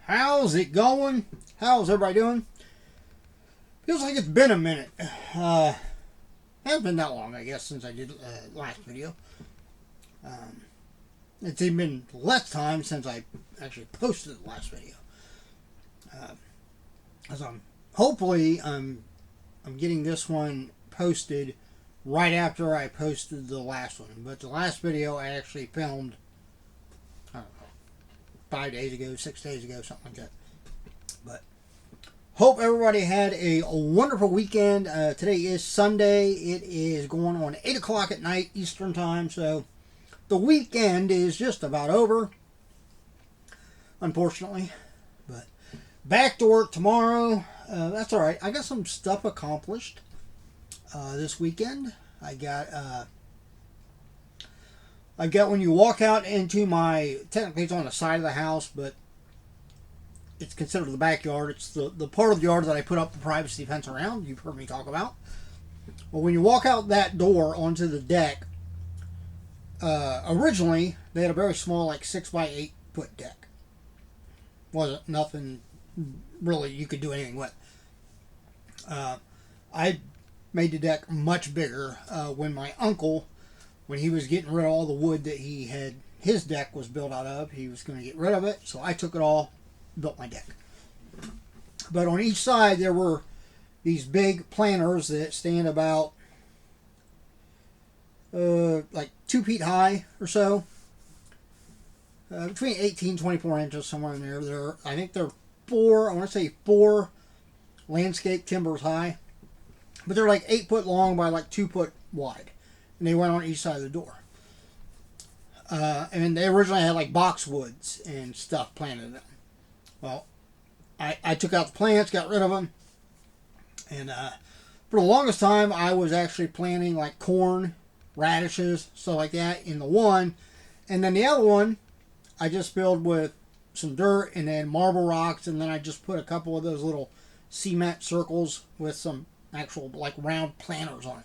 How's it going? How's everybody doing? Feels like it's been a minute. Hasn't been that long, I guess, since I did last video. It's even been less time since I actually posted the last video. As hopefully I'm getting this one posted right after I posted the last one. But the last video I actually filmed, I don't know, 5 days ago, 6 days ago, something like that. But hope everybody had a wonderful weekend. Today is Sunday. It is going on 8 o'clock at night Eastern time, so the weekend is just about over, unfortunately. But back to work tomorrow. That's all right. I got some stuff accomplished this weekend. I've got when you walk out into technically it's on the side of the house, but it's considered the backyard. It's the part of the yard that I put up the privacy fence around. You've heard me talk about. Well, when you walk out that door onto the deck, originally they had a very small, like 6 by 8 foot deck. Wasn't nothing really you could do anything with. I made the deck much bigger when my uncle, when he was getting rid of all the wood that he had, his deck was built out of, he was going to get rid of it, so I took it all, built my deck. But on each side there were these big planters that stand about like 2 feet high or so, between 18 and 24 inches, somewhere in there. I think they're four landscape timbers high, but they're like 8 foot long by like 2 foot wide, and they went on each side of the door. And they originally had like boxwoods and stuff planted in them. Well, I took out the plants, got rid of them, and for the longest time I was actually planting like corn, radishes, stuff like that in the one, and then the other one I just filled with some dirt and then marble rocks, and then I just put a couple of those little cement circles with some actual like round planters on it.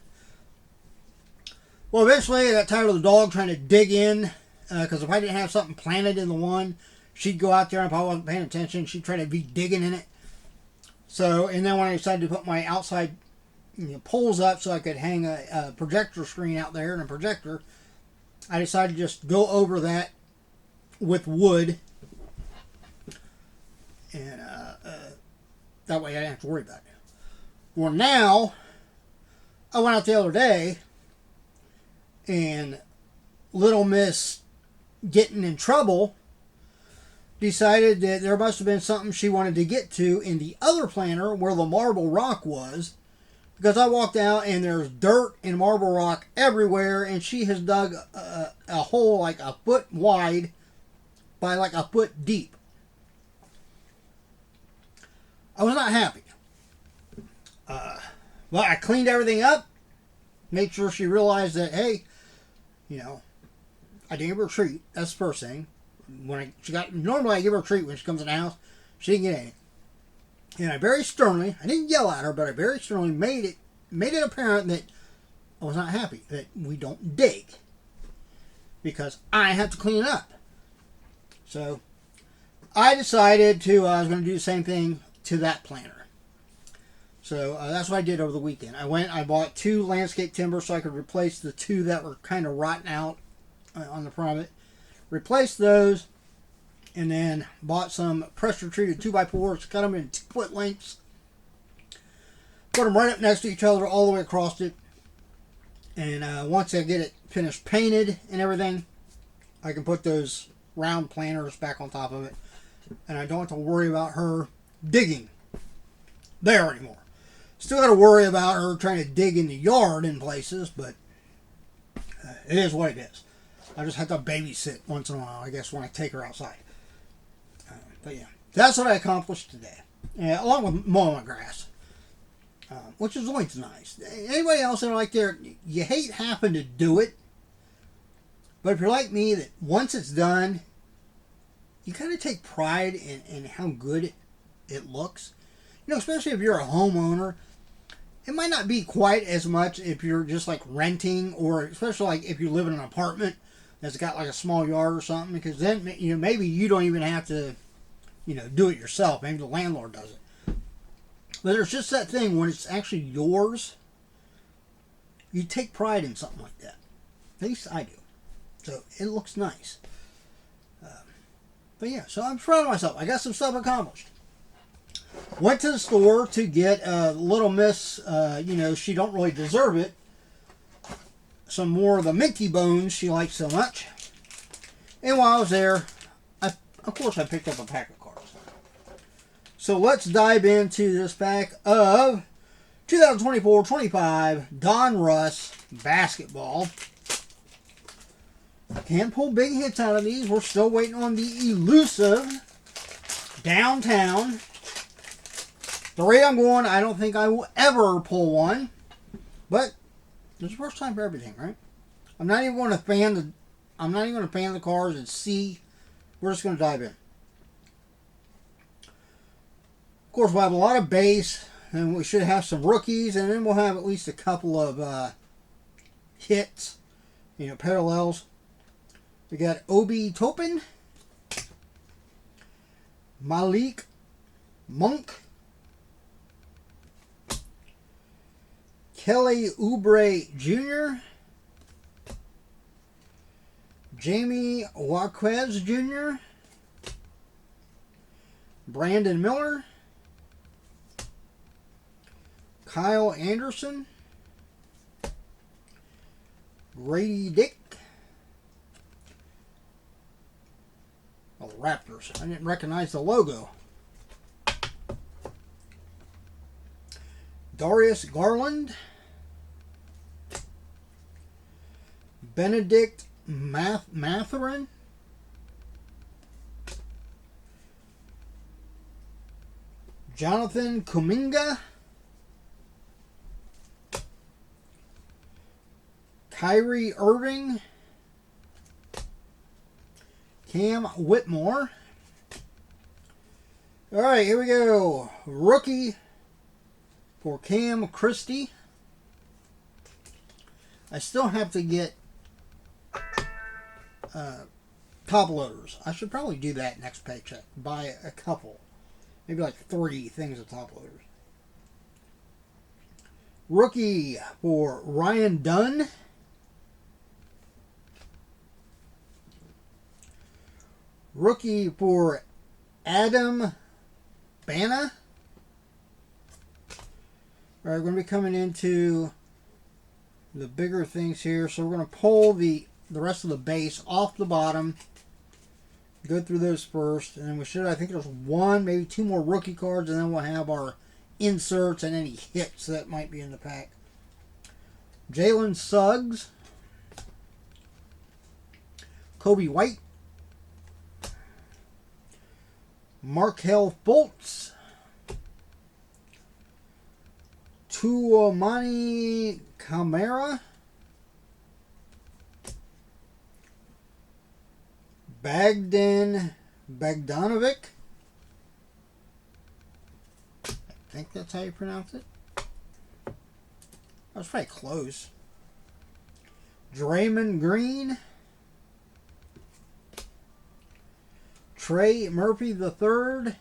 Well, eventually I got tired of the dog trying to dig in, because if I didn't have something planted in the one, she'd go out there, and if I wasn't paying attention, she'd try to be digging in it. So, and then when I decided to put my outside poles up so I could hang a projector screen out there and a projector, I decided to just go over that with wood, and that way I didn't have to worry about it. Well, now I went out the other day, and Little Miss getting in trouble decided that there must have been something she wanted to get to in the other planter where the marble rock was, because I walked out and there's dirt and marble rock everywhere, and she has dug a hole like a foot wide by like a foot deep. I was not happy. Well, I cleaned everything up, made sure she realized that, hey, I didn't give her a treat. That's the first thing. Normally I give her a treat when she comes in the house. She didn't get anything. And I very sternly, I didn't yell at her, but I very sternly made it apparent that I was not happy that we don't dig, because I have to clean it up. So I decided I was going to do the same thing to that planter. So that's what I did over the weekend. I bought 2 landscape timbers so I could replace the 2 that were kind of rotten out on the front of it. Replaced those, and then bought some pressure treated 2x4s, cut them in 2 foot lengths, put them right up next to each other all the way across it. And once I get it finished painted and everything, I can put those round planters back on top of it, and I don't have to worry about her digging there anymore. Still got to worry about her trying to dig in the yard in places, but it is what it is. I just have to babysit once in a while, I guess, when I take her outside. But yeah, that's what I accomplished today, along with mowing my grass, which is always nice. Anybody else that like there, you hate having to do it, but if you're like me, that once it's done, you kind of take pride in how good it looks. Especially if you're a homeowner. It might not be quite as much if you're just like renting, or especially like if you live in an apartment that's got like a small yard or something, because then maybe you don't even have to do it yourself. Maybe the landlord does it. But there's just that thing when it's actually yours. You take pride in something like that. At least I do. So it looks nice. But yeah, so I'm proud of myself. I got some stuff accomplished. Went to the store to get Little Miss, she don't really deserve it. Some more of the minty bones she likes so much. And while I was there, of course I picked up a pack of cards. So let's dive into this pack of 2024-25 Donruss Basketball. Can't pull big hits out of these. We're still waiting on the elusive Downtown. The rate I'm going, I don't think I will ever pull one. But it's the first time for everything, right? I'm not even going to fan the cards and see. We're just going to dive in. Of course, we'll have a lot of base, and we should have some rookies, and then we'll have at least a couple of hits, parallels. We got Obi Toppin, Malik Monk, Kelly Oubre Jr., Jamie Jaquez Jr., Brandon Miller, Kyle Anderson, Grady Dick. Oh, the Raptors. I didn't recognize the logo. Darius Garland, Benedict Mathurin, Jonathan Kuminga, Kyrie Irving, Cam Whitmore. All right, here we go. Rookie for Cam Christie. I still have to get top loaders. I should probably do that next paycheck. Buy a couple. Maybe like 3 things of top loaders. Rookie for Ryan Dunn. Rookie for Adam Bana. All right, we're going to be coming into the bigger things here. So we're going to pull the rest of the base off the bottom. Go through those first. And then we should, I think there's 1, maybe 2 more rookie cards. And then we'll have our inserts and any hits that might be in the pack. Jalen Suggs. Kobe White. Markelle Fultz. Tuomani Camara. Bogdanovic. I think that's how you pronounce it. That was probably close. Draymond Green. Trey Murphy III.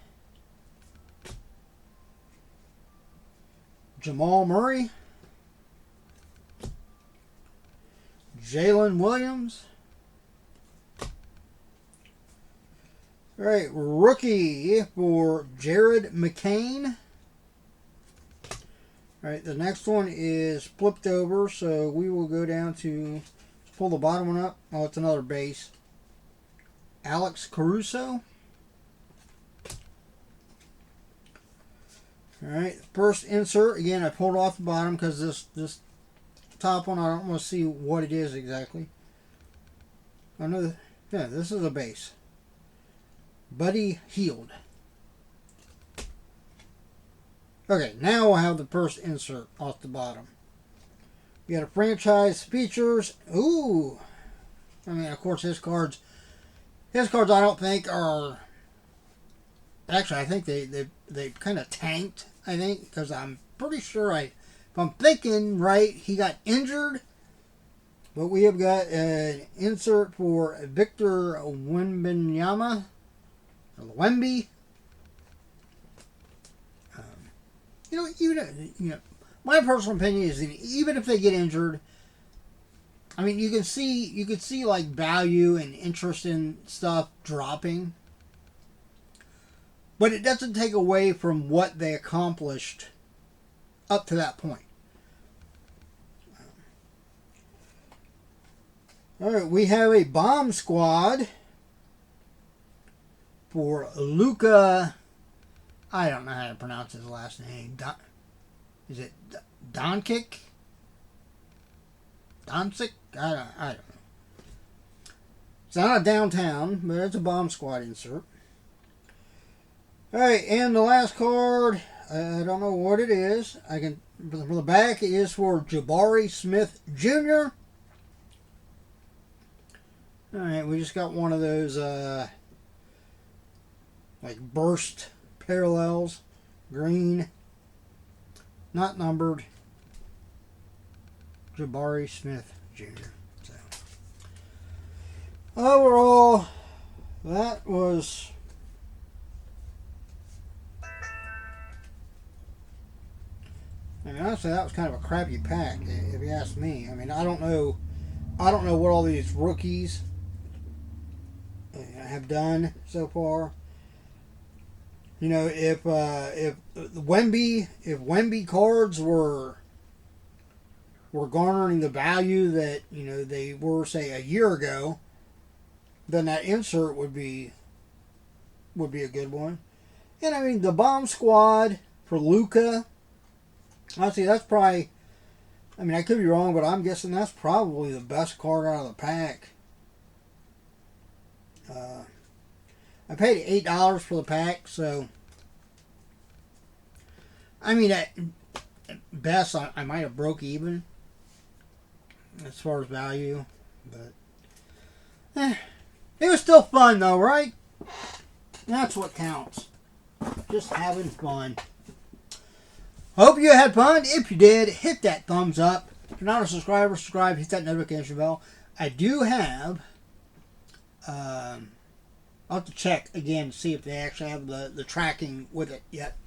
Jamal Murray. Jalen Williams. All right, rookie for Jared McCain. All right, the next one is flipped over, so we will go down to, let's pull the bottom one up. Oh, it's another base. Alex Caruso. All right, first insert. Again, I pulled off the bottom because this top one, I don't want to see what it is exactly. I know, yeah, this is a base. Buddy Hield. Okay, now we'll have the first insert off the bottom. We got a franchise features. Ooh. I mean, of course, his cards I don't think are... Actually, I think they kind of tanked, I think, because I'm pretty sure if I'm thinking right, he got injured. But we have got an insert for Victor Wembanyama. Or Wemby. my personal opinion is that even if they get injured, I mean, you can see like value and interest in stuff dropping, but it doesn't take away from what they accomplished up to that point. All right, we have a bomb squad for Luka. I don't know how to pronounce his last name. Is it Doncic? Doncic? I don't know. It's not a downtown, but it's a bomb squad insert. All right, and the last card, I don't know what it is. For the back, it is for Jabari Smith Jr. All right, we just got one of those like burst parallels, green, not numbered. Jabari Smith Jr. So, overall, that was honestly, that was kind of a crappy pack, if you ask me. I mean, I don't know what all these rookies have done so far. If Wemby cards were garnering the value that they were, say, a year ago, then that insert would be a good one. And I mean, the bomb squad for Luka, honestly, that's probably, I mean, I could be wrong, but I'm guessing that's probably the best card out of the pack. I paid $8 for the pack, so I mean, at best, I might have broke even as far as value, but it was still fun though, right? That's what counts. Just having fun. Hope you had fun. If you did, hit that thumbs up. If you're not a subscriber, subscribe, hit that notification bell. I do have I'll have to check again to see if they actually have the tracking with it yet.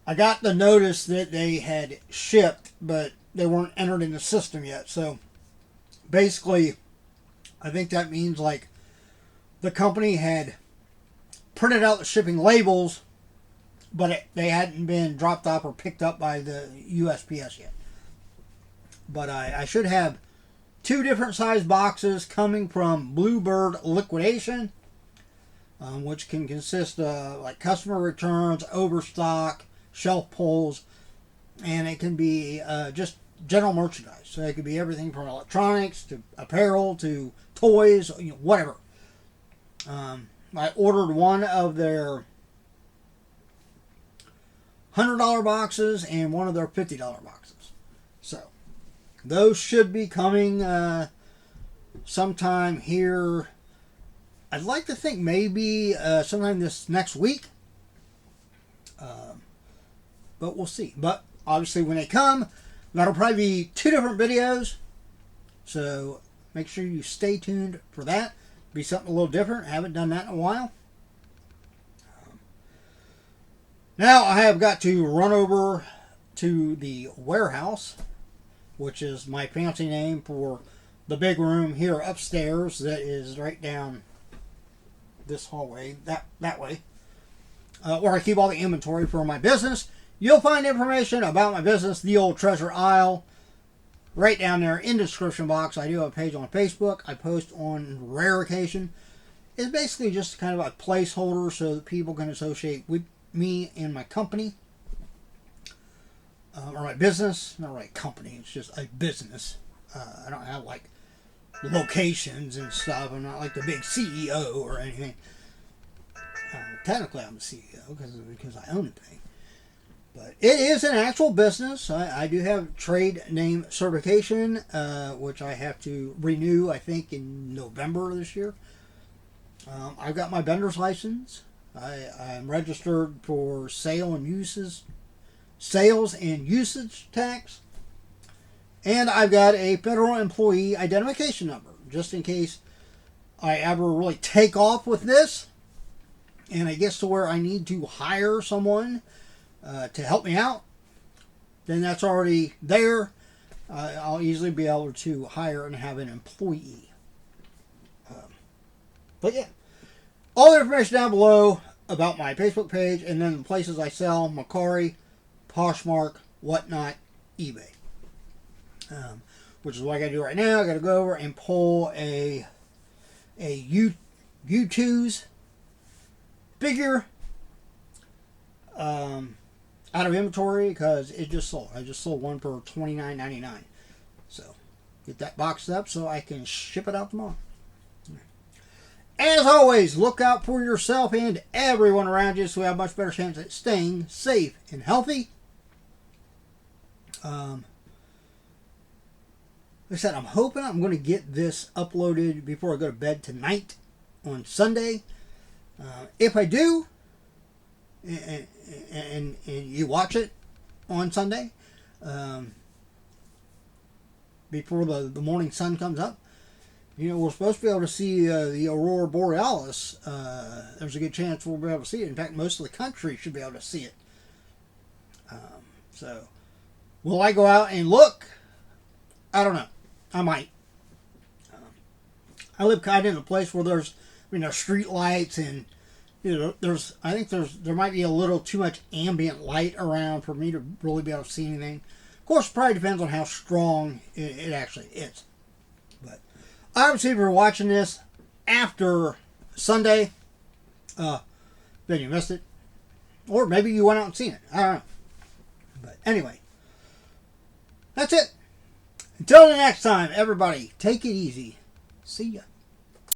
I got the notice that they had shipped, but they weren't entered in the system yet. So basically, I think that means like the company had printed out the shipping labels, but they hadn't been dropped off or picked up by the USPS yet. But I should have 2 different size boxes coming from Bluebird Liquidation, which can consist of like customer returns, overstock, shelf pulls, and it can be just general merchandise. So it could be everything from electronics to apparel to toys, whatever. I ordered one of their $100 boxes and one of their $50 boxes. So those should be coming sometime here. I'd like to think maybe sometime this next week. But we'll see. But obviously when they come, that'll probably be 2 different videos. So make sure you stay tuned for that. Be something a little different. I haven't done that in a while. Now I have got to run over to the warehouse, which is my fancy name for the big room here upstairs that is right down this hallway, that way, where I keep all the inventory for my business. You'll find information about my business, The Old Treasure Isle, right down there in the description box. I do have a page on Facebook. I post on rare occasion. It's basically just kind of a placeholder so that people can associate with me and my company. Or my business. Not really a company, it's just a business. I don't have like locations and stuff. I'm not like the big CEO or anything. Technically I'm the CEO because I own the thing. But it is an actual business. I do have trade name certification, which I have to renew, I think, in November of this year. I've got my vendor's license. I'm registered for sales and usage tax. And I've got a federal employee identification number, just in case I ever really take off with this, and it gets to where I need to hire someone to help me out, then that's already there. I'll easily be able to hire and have an employee. But yeah, all the information down below about my Facebook page, and then the places I sell: Mercari, Poshmark, whatnot, eBay. Which is what I got to do right now. I got to go over and pull a U2's figure out of inventory because it just sold. I just sold one for $29.99. So get that boxed up so I can ship it out tomorrow. As always, look out for yourself and everyone around you so we have a much better chance at staying safe and healthy. Like I said, I'm hoping I'm going to get this uploaded before I go to bed tonight on Sunday. If I do, and you watch it on Sunday, before the morning sun comes up, you know, we're supposed to be able to see the Aurora Borealis. There's a good chance we'll be able to see it. In fact, most of the country should be able to see it. So, will I go out and look? I don't know. I might. I live kind of in a place where there's, street lights and, I think there might be a little too much ambient light around for me to really be able to see anything. Of course, it probably depends on how strong it actually is. But obviously, if you're watching this after Sunday, then you missed it. Or maybe you went out and seen it. I don't know. But anyway, that's it. Until the next time, everybody, take it easy. See ya.